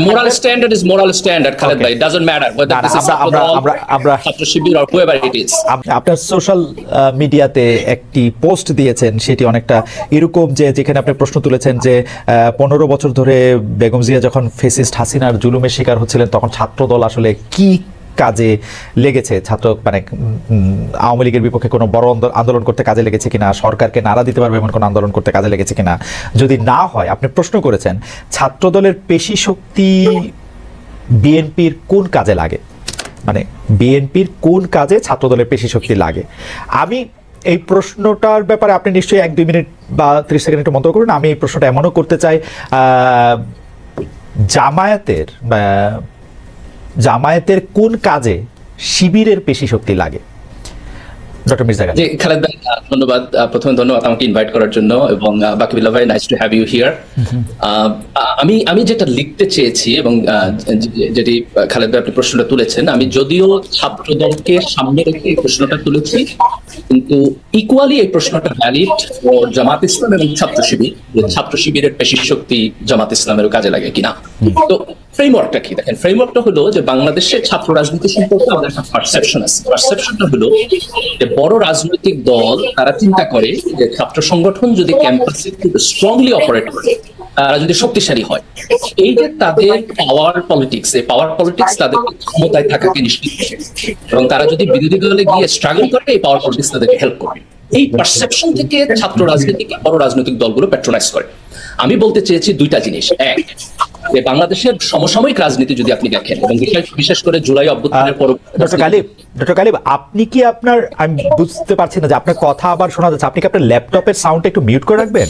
moral standard is moral standard, Khaled bhai. It doesn't matter whether this is ছাত্র শিবির or whoever it is. আপনার social মিডিয়াতে একটি post দিয়েছেন, সেটি অনেকটা এরকম যে যেখানে আপনি প্রশ্ন তুলেছেন যে 15 বছর ধরে বেগম জিয়া যখন ফেসিস্ট হাসিনার জুলুমের শিকার হচ্ছিলেন তখন ছাত্রদল আসলে কি কাজে লেগেছে, ছাত্র মানে আওয়ামী লীগের বিপক্ষে কোনো বড় আন্দোলন করতে কাজে লেগেছে কিনা, সরকারকে নাড়া দিতে পারবে এমন কোনো আন্দোলন করতে কাজে লেগেছে কিনা, যদি না হয় আপনি প্রশ্ন করেছেন ছাত্রদলের পেশি শক্তি বিএনপির কোন কাজে লাগে, মানে বিএনপির কোন কাজে ছাত্রদলের পেশি শক্তি লাগে। আমি এই প্রশ্নটার ব্যাপারে আপনি নিশ্চয়ই 1-2 মিনিট বা 30 সেকেন্ড একটু মন্তব্য করুন। আমি এই প্রশ্নটা এমনও করতে চাই, জামায়াতের কোন কাজে শিবিরের পেশি শক্তি লাগে? ডক্টর মির্জা গালিব। খালেদ ভাই ধন্যবাদ, প্রথমে ধন্যবাদ আমাকে ইনভাইট করার জন্য, এবং বাকিবিল্লাহ ভাই nice to have you here. আমি যেটা লিখতে চেয়েছি এবং যেটি খালেদ ভাই আপনি প্রশ্নটা তুলেছেন, আমি যদিও ছাত্রদলকে সামনে রেখে এই প্রশ্নটা তুলেছি, কিন্তু ইকুয়ালি এই প্রশ্নটা ভ্যালিড ও জামাত ইসলাম এবং ছাত্র শিবির, ছাত্র শিবিরের পেশি শক্তি জামাত ইসলামেরও কাজে লাগে কিনা। তো ফ্রেমওয়ার্কটা কি দেখেন, ফ্রেমওয়ার্কটা হলো যে বাংলাদেশের ছাত্র রাজনীতি সম্পর্কে আমাদের একটা পারসেপশন আছে। পারসেপশনটা হলো যে বড় রাজনৈতিক দল তারা চিন্তা করে যে ছাত্র সংগঠন যদি ক্যাম্পাসে খুব স্ট্রংলি অপারেট করে, তারা যদি শক্তিশালী হয়, এই যে তাদের পাওয়ার পলিটিক্স, এই পাওয়ার পলিটিক্স তাদের ক্ষমতায় থাকাকে নিশ্চিত করে, এবং তারা যদি বিরোধী দলে গিয়ে স্ট্রাগল করে এই পাওয়ার পলিটিক্স তাদেরকে হেল্প করবে। এই পারসেপশন থেকে ছাত্র রাজনীতিকে বড় রাজনৈতিক দলগুলো প্যাট্রোনাইজ করে। আমি বলতে চেয়েছি দুইটা জিনিস। এক, যে বাংলাদেশের সমসাময়িক রাজনীতি যদি আপনি দেখেন, এবং বিশেষ করে জুলাই অভ্যুত্থানের পর। ডক্টর গালিব, আপনি কি আপনার, আমি বুঝতে পারছি না যে আপনার কথা আবার শোনা যাচ্ছে, আপনি কি আপনার ল্যাপটপের সাউন্ডটা একটু মিউট করে রাখবেন?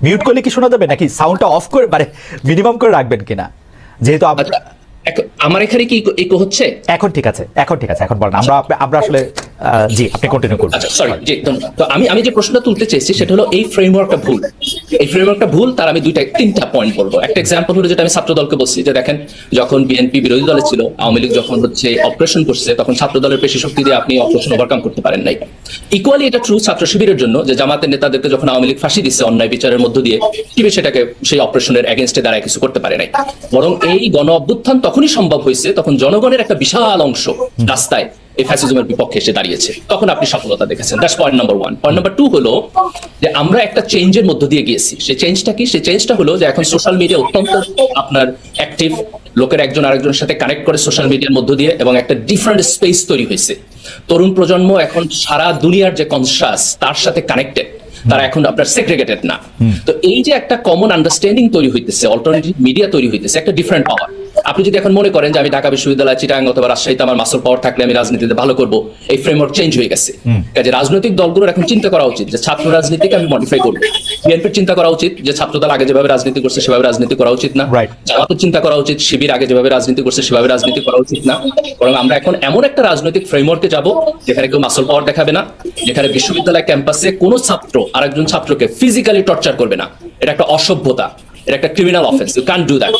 মিউট করলে কি শোনা যাবে, নাকি সাউন্ডটা অফ করে মানে মিনিমাম করে রাখবেন কিনা? যেহেতু আমার এখানে কি ইকো হচ্ছে? এখন ঠিক আছে, এখন বলেন। আমরা আসলে জি, আপনি কন্টিনিউ করুন। আচ্ছা, সরি, জি ধন্যবাদ। তো আমি যে প্রশ্নটা তুলতে চেয়েছি সেটা হলো এই ফ্রেমওয়ার্কটা ভুল। এই ফ্রেমওয়ার্কটা ভুল, তার আমি 3টা পয়েন্ট বলবো। একটা এক্সাম্পল হলো যেটা আমি ছাত্র দলকে বলছি, যে দেখেন যখন বিএনপি বিরোধী দলে ছিল, আওয়ামী লীগ যখন অপারেশন করছে, তখন ছাত্র দলের পেশি শক্তি দিয়ে আপনি অপারেশন ওভারকাম করতে পারেন নাই। ইকুয়ালি এটা ট্রু ছাত্র শিবিরের জন্য, যে জামাতের নেতাদেরকে যখন আওয়ামী লীগ ফাঁসি দিচ্ছে অন্যায় বিচারের মধ্য দিয়ে, শিবির সেটাকে সেই অপারেশনের এগেইনস্টে দাঁড়ায় কিছু করতে পারে নাই। বরং এই গণ অভ্যুত্থান তখনই সম্ভব হয়েছে তখন জনগণের একটা বিশাল অংশ রাস্তায় এই ফ্যাসিজমের বিপক্ষে এসে দাঁড়িয়েছে, তখন আপনি সফলতা দেখেছেন। That's point number 1। Point number 2 হলো যে আমরা একটা চেঞ্জের মধ্য দিয়ে গিয়েছি। সেই চেঞ্জটা কি? সেই চেঞ্জটা হলো যে এখন সোশ্যাল মিডিয়া অত্যন্ত আপনার অ্যাক্টিভ, লোকের একজন আরেকজনের সাথে কানেক্ট করে সোশ্যাল মিডিয়ার মধ্য দিয়ে, এবং একটা ডিফারেন্ট স্পেস তৈরি হয়েছে। তরুণ প্রজন্ম এখন সারা দুনিয়ার যে কনসাস তার সাথে কানেক্টেড, তারা এখন আপনার সেগ্রেগেটেড না। তো এই যে একটা কমন আন্ডারস্ট্যান্ডিং তৈরি হইতেছে, অল্টারনেটিভ মিডিয়া তৈরি হইতেছে, একটা ডিফারেন্ট পাওয়ার। আপনি যদি এখন মনে করেন যে আমি ঢাকা বিশ্ববিদ্যালয়, চিটাগাং অথবা রাজশাহীতে আমার মাসল পাওয়ার থাকলে আমি রাজনীতিতে ভালো করব, এই ফ্রেমওয়ার্ক চেঞ্জ হয়ে গেছে। কাজে রাজনৈতিক দলগুলোর এখন চিন্তা করা উচিত যে ছাত্র রাজনীতিকে আমি মডিফাই করবো। বিএনপির চিন্তা করা উচিত যে ছাত্রদল আগে যেভাবে রাজনীতি করছে সেভাবে রাজনীতি করা উচিত না। জামাতের চিন্তা করা উচিত শিবির আগে যেভাবে রাজনীতি করছে সেভাবে রাজনীতি করা উচিত না। বরং আমরা এখন এমন একটা রাজনৈতিক ফ্রেমওয়ার্কে যাব যেখানে কেউ মাসল পাওয়ার দেখাবে না, যেখানে বিশ্ববিদ্যালয় ক্যাম্পাসে কোনো ছাত্র আরেকজন ছাত্রকে ফিজিক্যালি টর্চার করবে না। এটা একটা অসভ্যতা, এটা একটা criminal offence. You can't do that.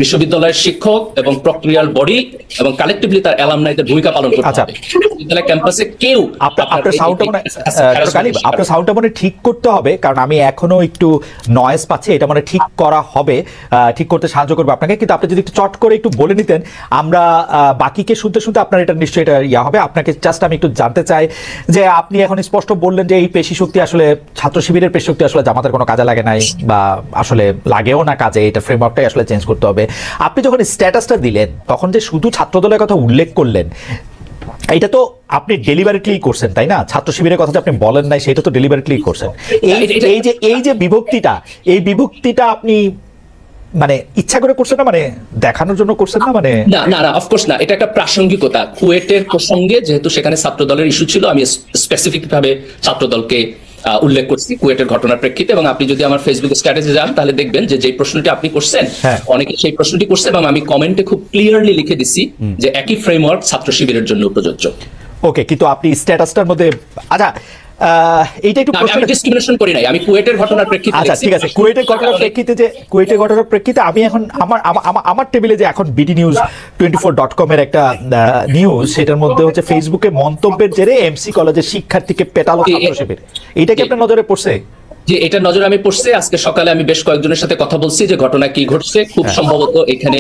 বিশ্ববিদ্যালয়ের শিক্ষক এবং প্রক্রিয়াল বডি এবং কালেক্টিভলি তার অ্যালামনাইদের ভূমিকা পালন করতে হবে। বিশ্ববিদ্যালয় ক্যাম্পাসে কেউ আপনার সাউন্ডটা মনে ঠিক করতে হবে, কারণ আমি এখনো একটু নয়েজ পাচ্ছি। এটা মানে ঠিক করা হবে, ঠিক করতে সাহায্য করবে আপনাকে। কিন্তু আপনি যদি একটু চট করে একটু বলে নিতেন, আমরা বাকিকে শুনতে শুনতে আপনার এটা নিশ্চয়ই এটা ইয়া হবে। আপনাকে জাস্ট আমি একটু জানতে চাই যে আপনি এখন স্পষ্ট বললেন যে এই পেশি শক্তি আসলে ছাত্র শিবিরের পেশি শক্তি আসলে জামাতের কোনো কাজে লাগে নাই, বা আসলে লাগেও না কাজে, এটা ফ্রেমওয়ার্কটাই আসলে চেঞ্জ করতে হবে। আপনি যখন স্ট্যাটাসটা দিলেন তখন যে শুধু ছাত্রদলের কথা উল্লেখ করলেন, এটা তো আপনি ডেলিভারেটলি করছেন, তাই না? ছাত্র শিবিরের কথা যে আপনি বলেন নাই সেটা তো ডেলিভারেটলি করছেন। এই যে বিভক্তিটা আপনি মানে ইচ্ছা করে করছেন না, মানে দেখানোর জন্য করছেন না? মানে না, অফকোর্স না। এটা একটা প্রাসঙ্গিকতা। কুয়েটের প্রসঙ্গে যেহেতু সেখানে ছাত্রদলের ইস্যু ছিল, আমি স্পেসিফিক ভাবে ছাত্রদলকে উল্লেখ করছি কুয়েটের ঘটনার প্রেক্ষিতে। এবং আপনি যদি আমার ফেসবুক স্ট্যাটাসে যান তাহলে দেখবেন যে প্রশ্নটি আপনি করছেন, অনেকে সেই প্রশ্নটি করছে, এবং আমি কমেন্টে খুব ক্লিয়ারলি লিখে দিছি যে একই ফ্রেমওয়ার্ক ছাত্র শিবিরের জন্য প্রযোজ্য। ওকে, কিন্তু আপনি স্ট্যাটাসটার মধ্যে আচ্ছা এইটা একটু ডিসক্রিমিনেশন করি নাই, আমি কুয়েটের ঘটনার প্রেক্ষিতে। আচ্ছা ঠিক আছে, কুয়েটের ঘটনার প্রেক্ষিতে আমি এখন আমার টেবিলে যে এখন বিডি নিউজ 24.com এর একটা নিউজ, সেটার মধ্যে হচ্ছে ফেসবুকে মন্তব্যের জেরে এমসি কলেজের শিক্ষার্থীকে পেটালো ছাত্র শিবির। এইটা কি আপনার নজরে পড়ছে? যে এটা নজরে আমি পড়ছে, আজকে সকালে আমি বেশ কয়েকজনের সাথে কথা বলছি যে ঘটনা কি ঘটছে, খুব সম্ভবত এখানে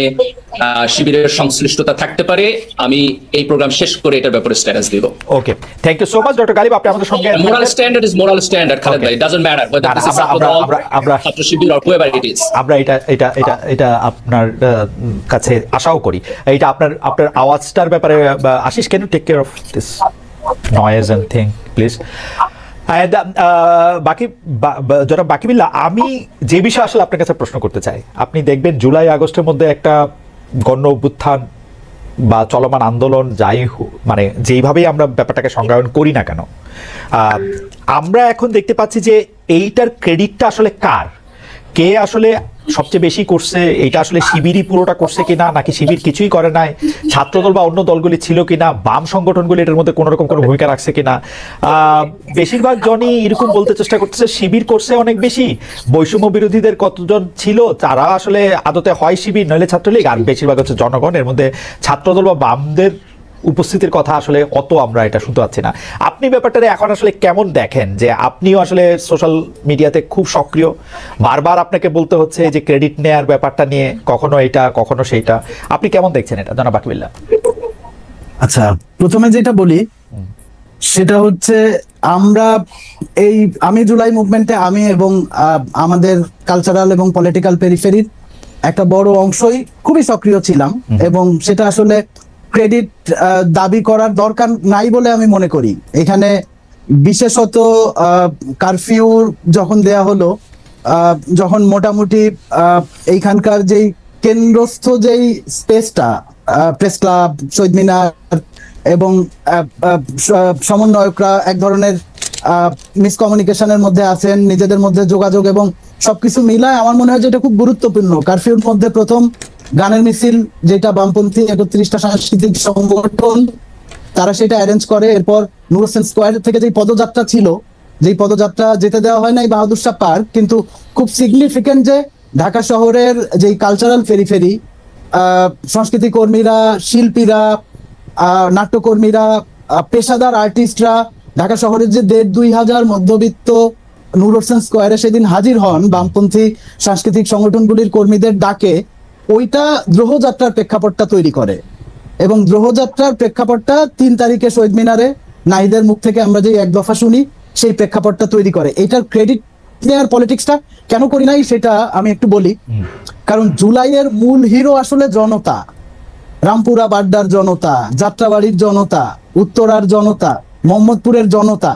শিবিরের সংশ্লিষ্টতা থাকতে পারে। আমি এই প্রোগ্রাম শেষ করে এটার ব্যাপারে স্ট্যাটাস দিব। Okay, thank you so much doctor Ghalib, আপনি আমাদের সঙ্গে। Moral standard is moral standard Khaled ভাই, doesn't matter whether this is ছাত্র শিবির or whoever it is। আমরা এটা আপনার কাছে আশাও করি। এটা আপনার আওয়াজটার ব্যাপারে Ashis, can you take care of this noise and thing please. বাকি যারা বাকি বিল্লা, আমি যে বিষয়ে আসলে আপনার কাছে প্রশ্ন করতে চাই, আপনি দেখবেন জুলাই আগস্টের মধ্যে একটা গণ অভ্যুত্থান বা চলমান আন্দোলন যাই মানে যেইভাবেই আমরা ব্যাপারটাকে সংজ্ঞায়ন করি না কেন, আমরা এখন দেখতে পাচ্ছি যে এইটার ক্রেডিটটা আসলে কার, কে আসলে সবচেয়ে বেশি করছে, এটা আসলে শিবিরই পুরোটা করছে কিনা, নাকি শিবির কিছুই করে নাই, ছাত্রদল বা অন্য দলগুলি ছিল কিনা, বাম সংগঠনগুলি এটার মধ্যে কোনো রকম কোনো ভূমিকা রাখছে কিনা। বেশিরভাগ জনই এরকম বলতে চেষ্টা করতেছে শিবির করছে অনেক বেশি, বৈষম্য বিরোধীদের কতজন ছিল তারা আসলে আদতে হয় শিবির নইলে ছাত্রলীগ, আর বেশিরভাগ হচ্ছে জনগণ। এর মধ্যে ছাত্রদল বা বামদের উপস্থিতির কথা আসলে অত আমরা এটা শুনতে পাচ্ছি না। আপনি ব্যাপারটা এখন আসলে কেমন দেখেন, যে আপনিও আসলে সোশ্যাল মিডিয়াতে খুব সক্রিয়, বারবার আপনাকে বলতে হচ্ছে যে ক্রেডিট নেয়ার ব্যাপারটা নিয়ে, কখনো এটা কখনো সেইটা, আপনি কেমন দেখছেন এটা জনাব বাকিবিল্লাহ? আচ্ছা, প্রথমে যেটা বলি সেটা হচ্ছে আমি জুলাই মুভমেন্টে আমি এবং আমাদের কালচারাল এবং পলিটিক্যাল পেরিফেরির একটা বড় অংশই খুবই সক্রিয় ছিলাম, এবং সেটা আসলে ক্রেডিট দাবি করার দরকার নাই বলে আমি মনে করি। এখানে বিশেষত কারফিউ যখন দেয়া হলো, যখন মোটামুটি এইখানকার যেই কেন্দ্রস্থ যেই স্পেসটা, প্রেস ক্লাব, শহীদ মিনার এবং সমন্বয়করা এক ধরনের মিসকমিউনিকেশনের মধ্যে আছেন, নিজেদের মধ্যে যোগাযোগ এবং সবকিছু মিলায় আমার মনে হয় যে এটা খুব গুরুত্বপূর্ণ। কারফিউর মধ্যে প্রথম গানের মিছিল, যেটা বামপন্থী 31টা সাংস্কৃতিক সংগঠন তারা সেটা অ্যারেঞ্জ করে। এরপর নূর হোসেন স্কোয়ার থেকে যে পদযাত্রা ছিল, যেই পদযাত্রা যেতে দেওয়া হয় নাই বাহাদুর শাহ পার্ক, কিন্তু খুব সিগনিফিকেন্ট যে ঢাকা শহরের যেই কালচারাল পেরিফেরি, সংস্কৃতি কর্মীরা, শিল্পীরা, নাট্যকর্মীরা, পেশাদার আর্টিস্টরা, ঢাকা শহরের যে 1,500 মধ্যবিত্ত নূর হোসেন স্কোয়ারে সেদিন হাজির হন বামপন্থী সাংস্কৃতিক সংগঠনগুলির কর্মীদের ডাকে, ওইটা দ্রোহযাত্রার প্রেক্ষাপটটা তৈরি করে। এবং দ্রোহযাত্রার প্রেক্ষাপটটা 3 তারিখে শহীদ মিনারে নাহিদের মুখ থেকে আমরা যে এক দফা শুনি, সেই প্রেক্ষাপটটা তৈরি করে। এটার ক্রেডিট নেয়ার পলিটিক্সটা কেন করি নাই সেটা আমি একটু বলি। কারণ জুলাইয়ের মূল হিরো আসলে জনতা, রামপুরা বাড্ডার জনতা, যাত্রাবাড়ির জনতা, উত্তরার জনতা, মোহাম্মদপুরের জনতা।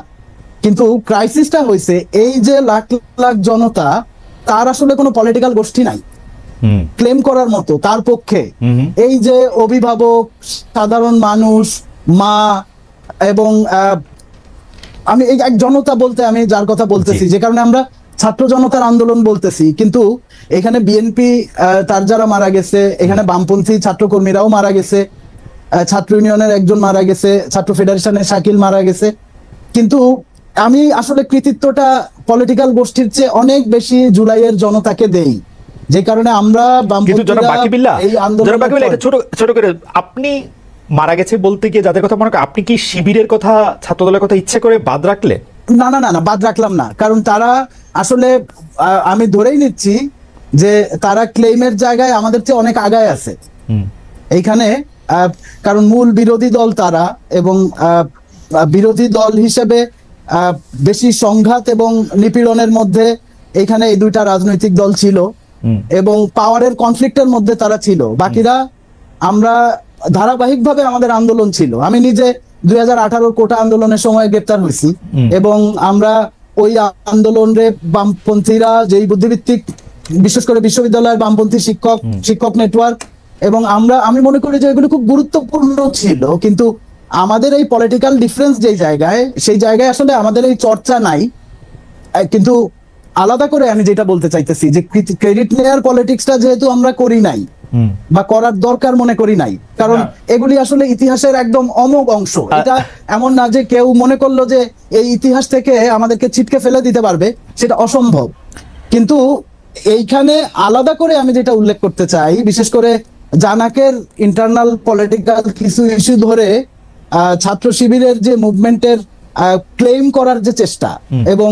কিন্তু ক্রাইসিসটা হয়েছে এই যে লাখ লাখ জনতা, তার আসলে কোনো পলিটিক্যাল গোষ্ঠী নাই ক্লেম করার মতো তার পক্ষে। এই যে অভিভাবক, সাধারণ মানুষ, মা, এবং আমি এই এক জনতা বলতে আমি যার কথা বলতেছি, যে কারণে আমরা ছাত্র জনতার আন্দোলন বলতেছি, কিন্তু এখানে বিএনপি তার যারা মারা গেছে, এখানে বামপন্থী ছাত্র কর্মীরাও মারা গেছে, ছাত্র ইউনিয়নের একজন মারা গেছে, ছাত্র ফেডারেশনের শাকিল মারা গেছে। কিন্তু আমি আসলে কৃতিত্বটা পলিটিক্যাল গোষ্ঠীর চেয়ে অনেক বেশি জুলাইয়ের জনতাকে দেই, যে কারণে আমরা ছোট করে আপনি মারা গেছে বলতে গিয়ে যাদের কথা মনে করেন, আপনি কি শিবিরের কথা, ছাত্রদলের কথা ইচ্ছে করে বাদ রাখলে? না না না না, বাদ রাখলাম না, কারণ তারা আসলে আমি ধরেই নিচ্ছি যে তারা ক্লেইমের জায়গায় আমাদের চেয়ে অনেক আগায় আছে এইখানে। কারণ মূল বিরোধী দল তারা, এবং বিরোধী দল হিসেবে বেশি সংঘাত এবং নিপীড়নের মধ্যে এইখানে এই দুইটা রাজনৈতিক দল ছিল, এবং পাওয়ারের কনফ্লিক্টের মধ্যে তারা ছিল। বাকিরা আমরা ধারাবাহিকভাবে আমাদের আন্দোলন ছিল। আমি নিজে 2018 কোটা আন্দোলনের সময় গ্রেপ্তার হয়েছি, এবং আমরা ওই আন্দোলনে বামপন্থীরা যেই বুদ্ধিভিত্তিক, বিশেষ করে বিশ্ববিদ্যালয়ের বামপন্থী শিক্ষক নেটওয়ার্ক, এবং আমি মনে করি যে এগুলো খুব গুরুত্বপূর্ণ ছিল। কিন্তু আমাদের এই পলিটিক্যাল ডিফারেন্স যেই জায়গায়, সেই জায়গায় আসলে আমাদের এই চর্চা নাই। কিন্তু আলাদা করে আমি যেটা বলতে চাইতেছি যে ক্রেডিট নেয়ার পলিটিক্সটা যেহেতু আমরা করি নাই বা করার দরকার মনে করি নাই, কারণ এগুলি আসলে ইতিহাসের একদম অমোঘ অংশ। এটা এমন না যে কেউ মনে করলো যে এই ইতিহাস থেকে আমাদেরকে ছিটকে ফেলে দিতে পারবে, সেটা অসম্ভব। কিন্তু এইখানে আলাদা করে আমি যেটা উল্লেখ করতে চাই, বিশেষ করে জানাকের ইন্টারনাল পলিটিক্যাল কিছু ইস্যু ধরে ছাত্র শিবিরের যে মুভমেন্টের ক্লেম করার যে চেষ্টা, এবং